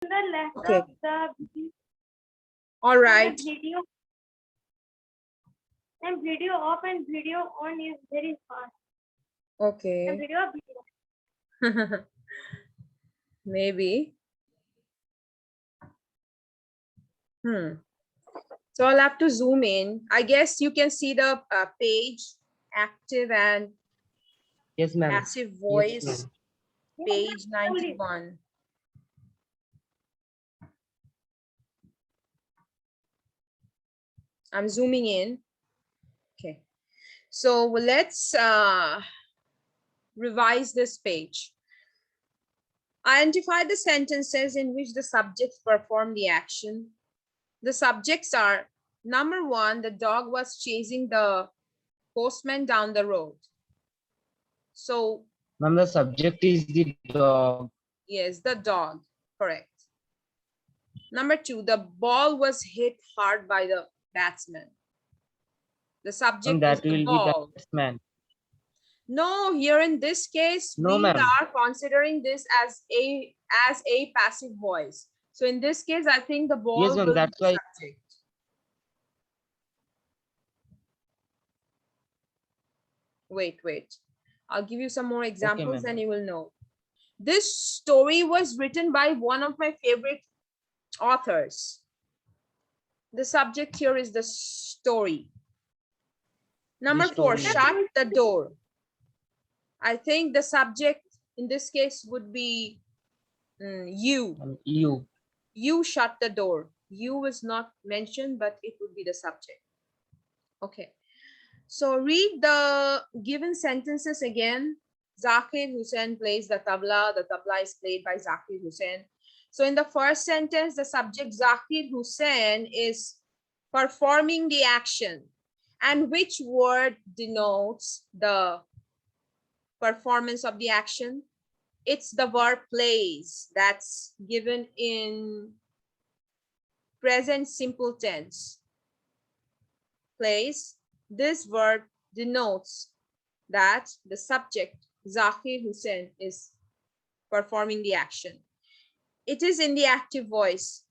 the Okay. laptop, the All right. video and video off and video on is very fast. And Okay. video. Maybe. So I'll have to zoom in. I guess you can see the page, active and Yes, ma'am. passive Yes, voice, ma'am. page 91. I'm zooming in. Okay. So let's revise this page. Identify the sentences in which the subjects perform the action. The subjects are, number one, the dog was chasing the postman down the road. So, Ma'am, the subject is the dog. yes, the dog, correct. Number two, the ball was hit hard by the batsman. The subject And is that the will be ball. batsman. No, here in this case, No, we ma'am. are considering this as a passive voice. So in this case, I think the ball Yes, ma'am, will be that's the why. subject. Wait. I'll give you some more examples ma'am. and you will know. This story was written by one of my favorite authors. The subject here is the story. Number four, story. shut the door. I think the subject in this case would be you. You. You shut the door. You is not mentioned, but it would be the subject. Okay. So read the given sentences again. Zakir Hussain plays the tabla. The tabla is played by Zakir Hussain. So in the first sentence, the subject Zakir Hussain is performing the action. And which word denotes the performance of the action? It's the verb plays that's given in present simple tense. Plays. This verb denotes that the subject Zakir Hussain is performing the action. It is in the active voice.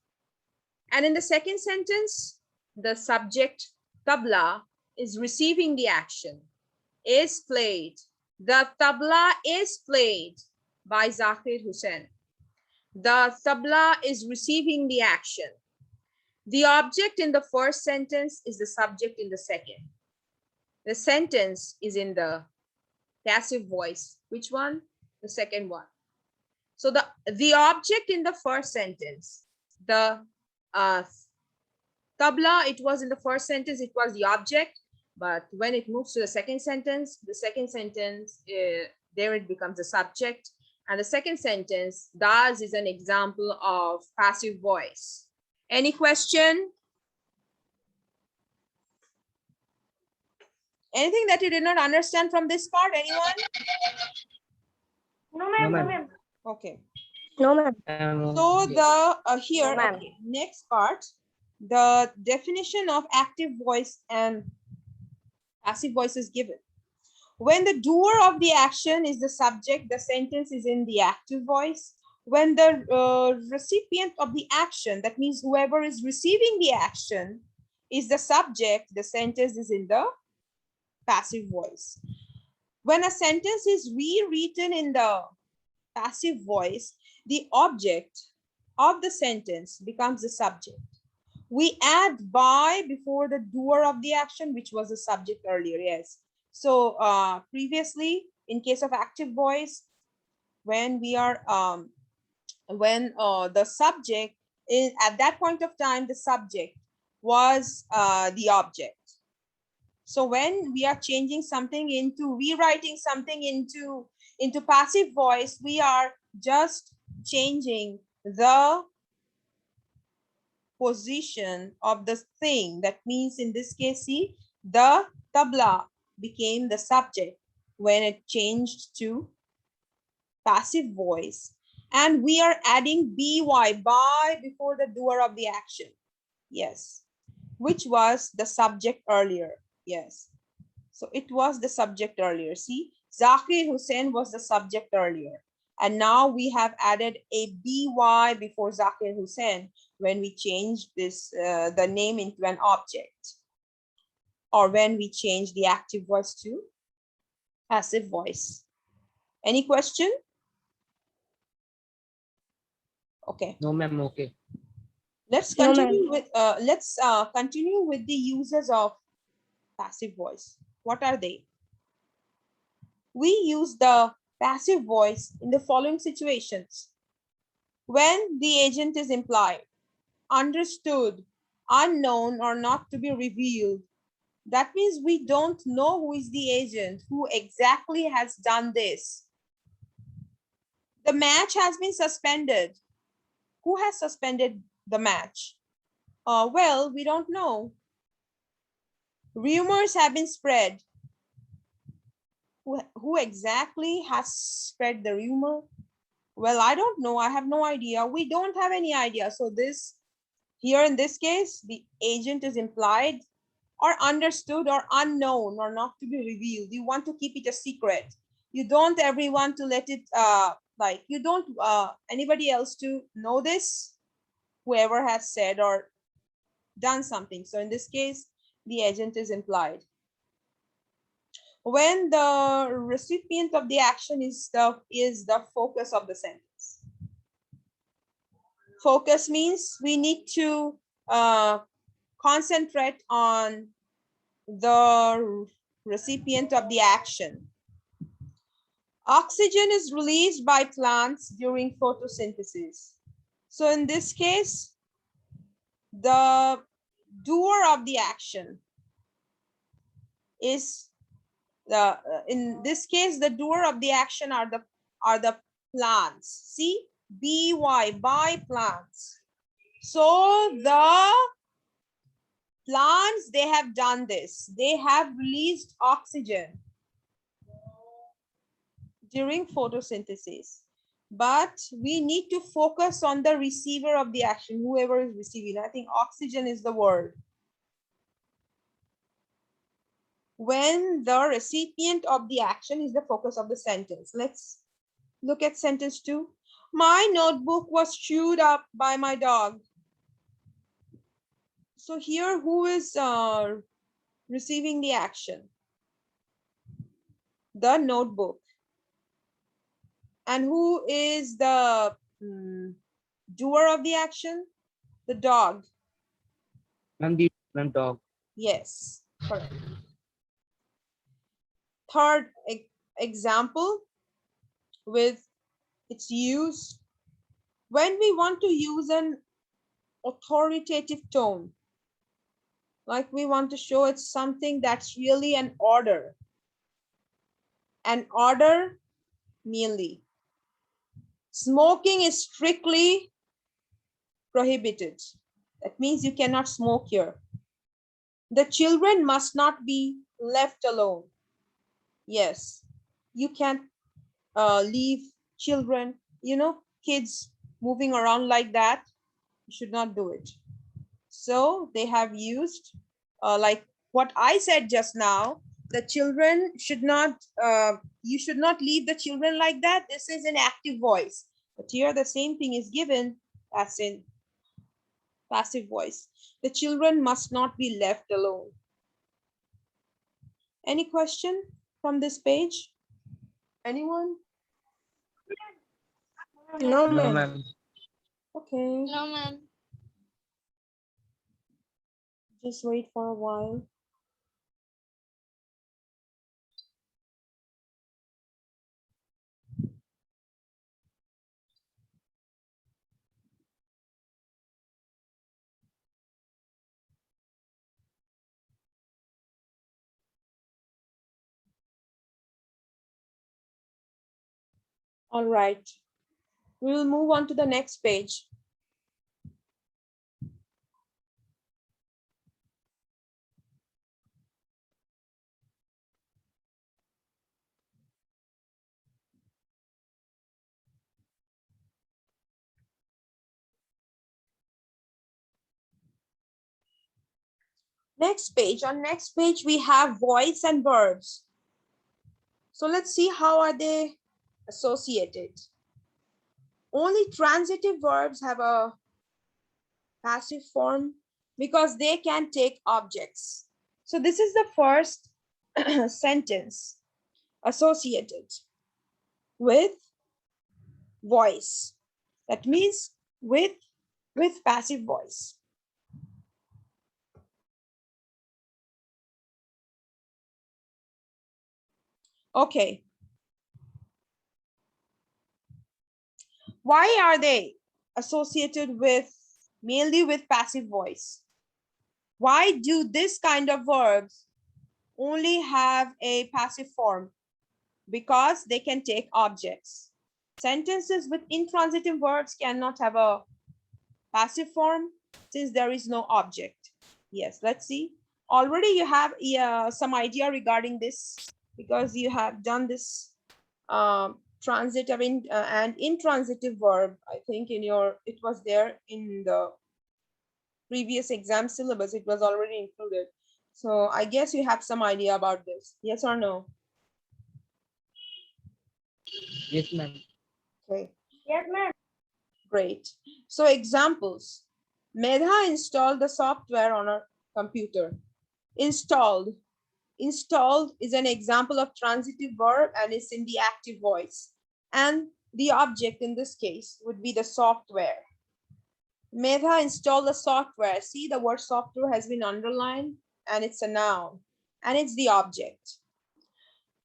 And in the second sentence, the subject tabla is receiving the action, is played. The tabla is played by Zakir Hussain. The tabla is receiving the action. The object in the first sentence is the subject in the second. The sentence is in the passive voice. Which one? The second one. So the object in the first sentence, the tabla, it was in the first sentence, it was the object. But when it moves to the second sentence, there it becomes the subject. And the second sentence, does, is an example of passive voice. Any question? Anything that you did not understand from this part, anyone? No, ma'am. No, No, ma'am. ma'am. Okay. No, ma'am. So the here, No, ma'am. okay, next part, the definition of active voice and passive voice is given. When the doer of the action is the subject, the sentence is in the active voice. When the recipient of the action, that means whoever is receiving the action, is the subject, the sentence is in the passive voice. When a sentence is rewritten in the passive voice, the object of the sentence becomes the subject. We add by before the doer of the action, which was the subject earlier, yes. So previously, in case of active voice, when we are the subject is at that point of time, the subject was the object. So when we are changing something into rewriting something into passive voice, we are just changing the position of the thing. That means in this case, see, the tabla became the subject when it changed to passive voice, and we are adding by before the doer of the action. Yes, which was the subject earlier. Yes, so it was the subject earlier. See, Zakir Hussain was the subject earlier. And now we have added a by before Zakir Hussain when we change this, the name into an object, or when we change the active voice to passive voice. Any question? Okay. No, ma'am. Okay. Let's No, continue ma'am. with continue with the uses of passive voice. What are they? We use the passive voice in the following situations: when the agent is implied, understood, unknown, or not to be revealed. That means we don't know who is the agent, who exactly has done this. The match has been suspended. Who has suspended the match? Well, we don't know. Rumors have been spread. Who exactly has spread the rumor? Well, I don't know. I have no idea. We don't have any idea. So this, here in this case, the agent is implied or understood or unknown or not to be revealed. You want to keep it a secret. You don't ever want to let it, like you don't anybody else to know this, whoever has said or done something. So in this case, the agent is implied. When the recipient of the action is the focus of the sentence. Focus means we need to concentrate on the recipient of the action. Oxygen is released by plants during photosynthesis. So in this case, the doer of the action is the in this case, the doer of the action are the plants. See, by plants. So the plants, they have done this. They have released oxygen during photosynthesis. But we need to focus on the receiver of the action, whoever is receiving. I think oxygen is the word. When the recipient of the action is the focus of the sentence. Let's look at sentence 2. My notebook was chewed up by my dog. So here, who is receiving the action? The notebook. And who is the doer of the action? The dog. Ma'am, the dog. Yes, correct. Third example with its use. When we want to use an authoritative tone, like we want to show it's something that's really an order. An order merely. Smoking is strictly prohibited. That means you cannot smoke here. The children must not be left alone. Yes, you can't leave children, kids moving around like that. You should not do it. So they have used like what I said just now, the children should not, you should not leave the children like that. This is an active voice. But here the same thing is given as in passive voice. The children must not be left alone. Any question from this page? Anyone? No, No, ma'am. ma'am. Okay, No, ma'am. just wait for a while. All right, we will move on to the next page. Next page, on next page, we have voice and verbs. So let's see how are they associated. Only transitive verbs have a passive form because they can take objects. So this is the first sentence associated with voice. That means with passive voice. Okay. Why are they associated with mainly with passive voice? Why do this kind of verbs only have a passive form? Because they can take objects. Sentences with intransitive verbs cannot have a passive form since there is no object. Yes, let's see. Already you have some idea regarding this because you have done this transitive and intransitive verb. I think it was there in the previous exam syllabus. It was already included. So I guess you have some idea about this. Yes or no? Yes, ma'am. Okay. Yes, ma'am. Great. So examples. Medha installed the software on her computer. Installed. Installed is an example of transitive verb and is in the active voice. And the object in this case would be the software. Medha installed the software. See, the word software has been underlined and it's a noun and it's the object.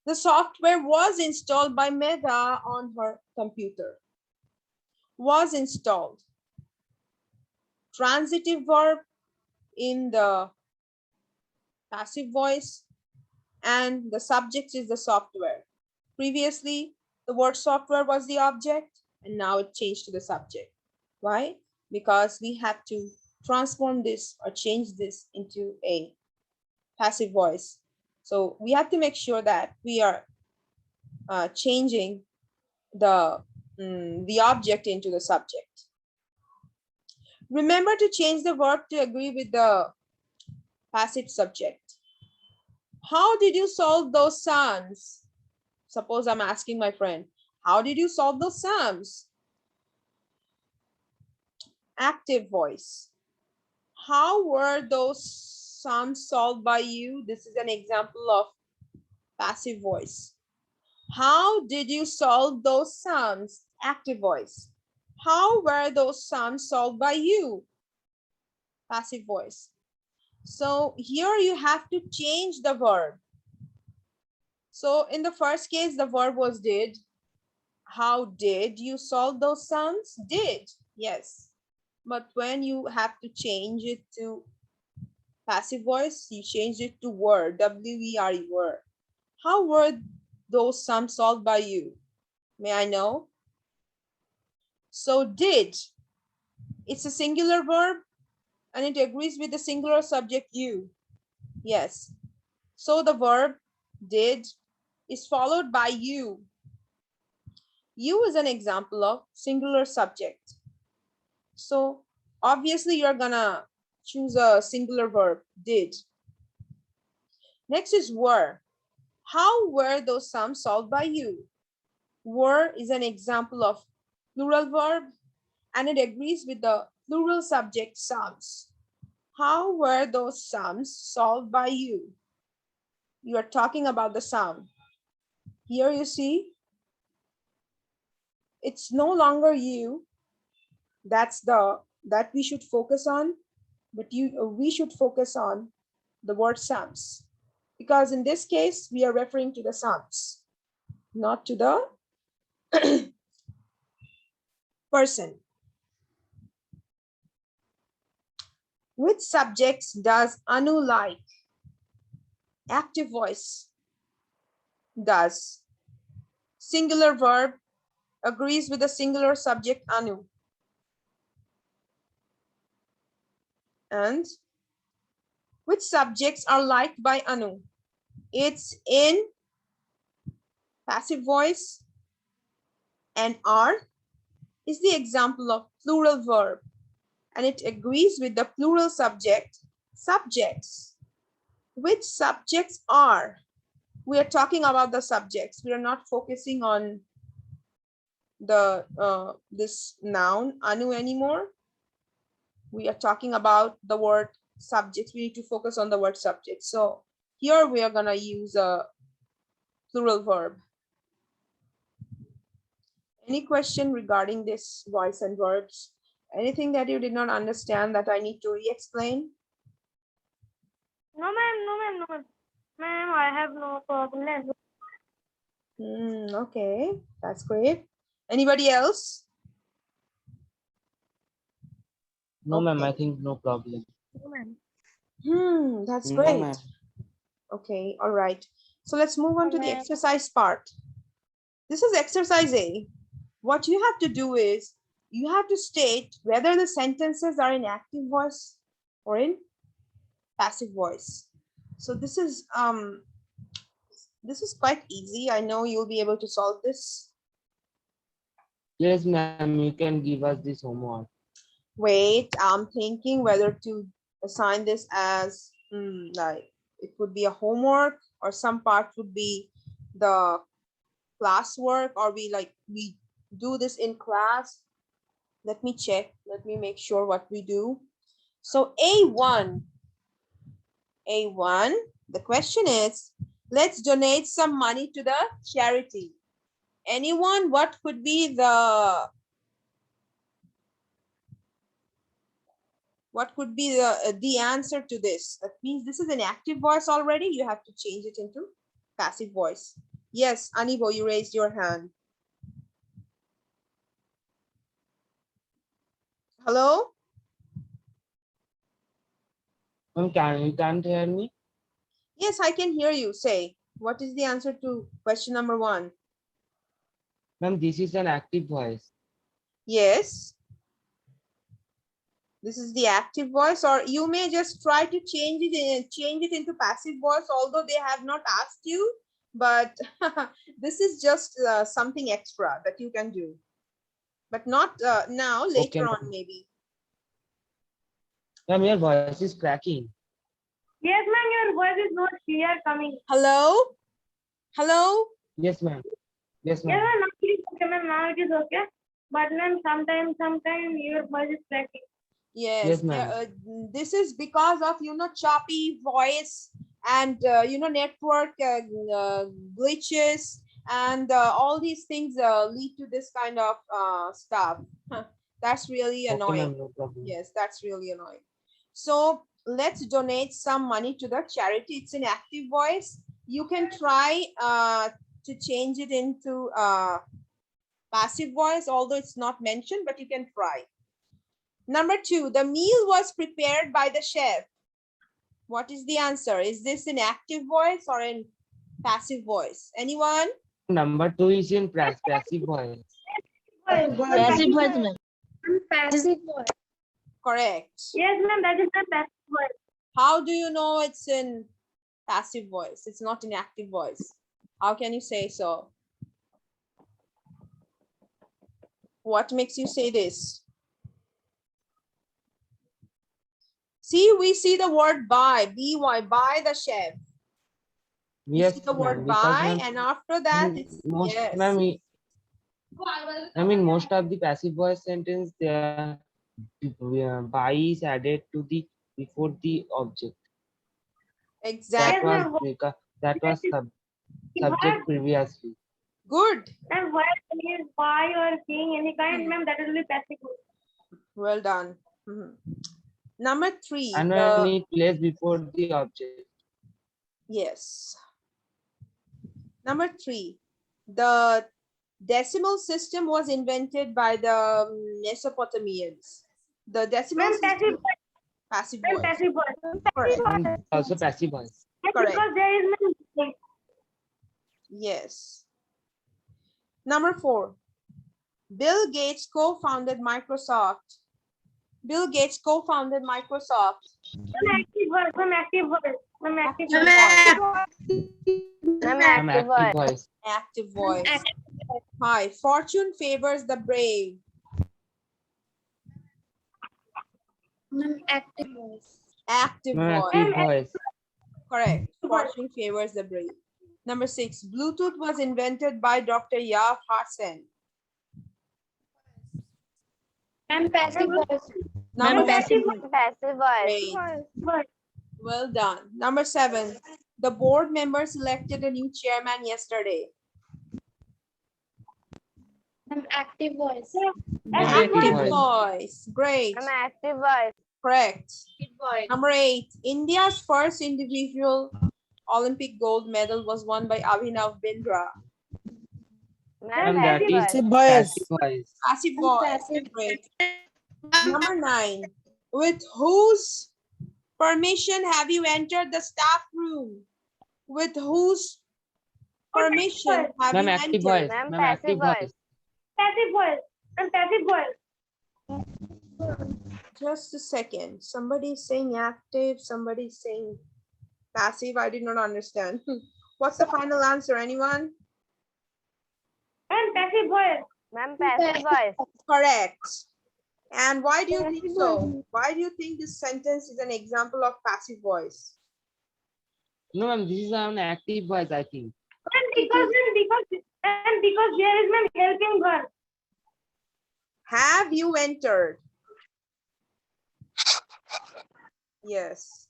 The software was installed by Medha on her computer. Was installed. Transitive verb in the passive voice and the subject is the software. Previously, the word software was the object and now it changed to the subject. Why? Because we have to transform this or change this into a passive voice. So we have to make sure that we are changing the object into the subject. Remember to change the verb to agree with the passive subject. How did you solve those sums? Suppose I'm asking my friend, how did you solve those sums? Active voice. How were those sums solved by you? This is an example of passive voice. How did you solve those sums? Active voice. How were those sums solved by you? Passive voice. So here you have to change the verb. So in the first case, the verb was did. How did you solve those sums? Did, yes. But when you have to change it to passive voice, you change it to were, W-E-R-E, were. How were those sums solved by you? May I know? So did, it's a singular verb and it agrees with the singular subject you. Yes. So the verb did is followed by you. You is an example of singular subject. So obviously you're gonna choose a singular verb, did. Next is were. How were those sums solved by you? Were is an example of plural verb and it agrees with the plural subject sums. How were those sums solved by you? You are talking about the sum. Here you see, it's no longer you. That we should focus on, but we should focus on the word sums. Because in this case, we are referring to the sums, not to the person. Which subjects does Anu like? Active voice does. Singular verb agrees with the singular subject Anu. And which subjects are liked by Anu? It's in passive voice and are is the example of plural verb and it agrees with the plural subject subjects. Which subjects are? We are talking about the subjects. We are not focusing on the this noun anu anymore. We are talking about the word subjects. We need to focus on the word subject. So here we are gonna use a plural verb. Any question regarding this voice and verbs? Anything that you did not understand that I need to re-explain? No, ma'am. No, ma'am. No, ma'am. Ma'am, I have no problem. Okay, that's great. Anybody else? No, ma'am, I Okay. think no problem. No, ma'am. That's No, great. ma'am. Okay, all right. So let's move on to the Ma'am. exercise part. This is exercise A. What you have to do is you have to state whether the sentences are in active voice or in passive voice. So this is quite easy. I know you'll be able to solve this. Yes, ma'am, you can give us this homework. Wait, I'm thinking whether to assign this as like it would be a homework or some part would be the classwork, or we do this in class. Let me check. Let me make sure what we do. So A1, the question is, let's donate some money to the charity. Anyone, what could be the answer to this? That means this is an active voice already. You have to change it into passive voice. Yes, Anibo, you raised your hand. Hello? Ma'am, you can't hear me? Yes, I can hear you. Say, what is the answer to question number 1? Ma'am, this is an active voice. Yes. This is the active voice, or you may just try to change it into passive voice, although they have not asked you, but this is just something extra that you can do, but not now, later Okay, on ma'am. maybe. Ma'am, your voice is cracking. Yes, ma'am. Your voice is not clear coming. Hello? Hello? Yes, ma'am. Yes, Yes, ma'am. ma'am. Now it is okay, ma'am. Now it is okay. But ma'am, sometimes your voice is cracking. Yes, Yes, ma'am. this is because of choppy voice and network glitches, and all these things lead to this kind of stuff. That's really Okay, annoying. ma'am, no problem. Yes, that's really annoying. So let's donate some money to the charity. It's an active voice. You can try to change it into passive voice, although it's not mentioned, but you can try. Number 2, the meal was prepared by the chef. What is the answer? Is this an active voice or in passive voice? Anyone? Number 2 is in passive voice. Passive voice, ma'am. Passive voice. Correct. Yes, ma'am. That is the passive voice. How do you know it's in passive voice? It's not in active voice. How can you say so? What makes you say this? See, we see the word by, B-Y, by the chef. We Yes, see the word ma'am, because by, ma'am, and after that, it's most, yes. ma'am, I mean, most of the passive voice sentence, they are by is added to the before the object. Exactly. Yes, ma'am. That was subject previously. Good. And why is why or being any kind, ma'am, that will be passive voice. Well done. Mhm. Number 3, And when it plays before the object. yes. Number 3, the decimal system was invented by the Mesopotamians. The decimal Ma'am, system, passive voice. passive Ma'am, voice. passive voice. Correct. And also passive voice. Yes, Correct. because there is no mistake. Yes. Number 4, Bill Gates co-founded Microsoft. Bill Gates co-founded Microsoft. Ma'am, active voice. Ma'am, active voice. Ma'am, active Active voice. Ma'am, active voice. Active voice. Active voice. Hi, fortune favors the brave. Ma'am, active voice. Active Ma'am, voice. active voice. Correct. Fortune favors the brave. Number 6, Bluetooth was invented by Dr. Yaf Hassan. And passive voice. Number passive seven. Passive Great. voice. Well done. Number 7. The board members elected a new chairman yesterday. And active voice. Active voice. voice. Great. An active voice. Correct. Number 8. India's first individual Olympic gold medal was won by Abhinav Bindra. Ma'am, that is Passive voice. passive voice. Passive voice. Great. Number 9. With whose permission have you entered the staff room? With whose permission have Ma'am, you active entered? voice. Ma'am, Ma'am, passive active voice. voice. Passive voice. And passive voice. Just a second. Somebody is saying active, somebody is saying passive. I did not understand. What's the final answer? Anyone? And passive voice. Ma'am, passive voice. Correct. And why do you think so? Why do you think this sentence is an example of passive voice? No, ma'am, this is an active voice, I think. And because there is ma'am helping verb. Have you entered? Yes.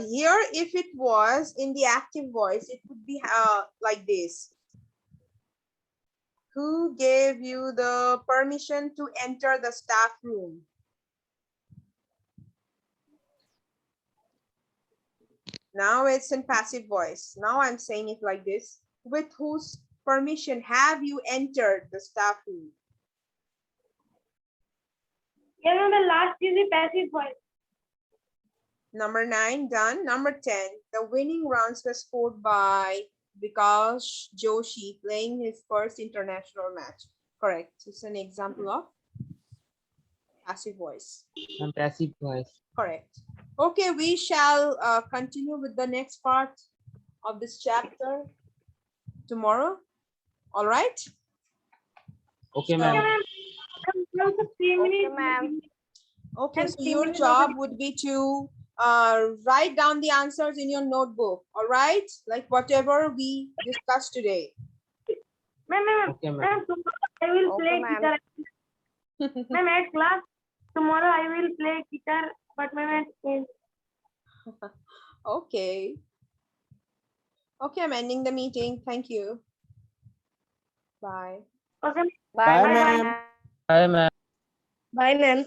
Here, if it was in the active voice, it would be like this. Who gave you the permission to enter the staff room? Now it's in passive voice. Now I'm saying it like this. With whose permission have you entered the staff room? Yeah, ma'am, the last is the passive voice. Number 9 done. Number 10. The winning runs were scored by Vikash Joshi playing his first international match. Correct. It's an example of passive voice. Ma'am, passive voice. Correct. Okay, we shall continue with the next part of this chapter tomorrow. All right. Okay, So- ma'am. Okay, ma'am. Okay, so your job would be to write down the answers in your notebook. All right, like whatever we discussed today. Ma'am, Okay, ma'am. ma'am, tomorrow I will Okay, play ma'am. guitar. Ma'am, at class, tomorrow I will play guitar, but ma'am, Okay. Okay, I'm ending the meeting. Thank you. Bye. okay. Bye, Bye, ma'am. ma'am. Bye, ma'am. Bye, ma'am.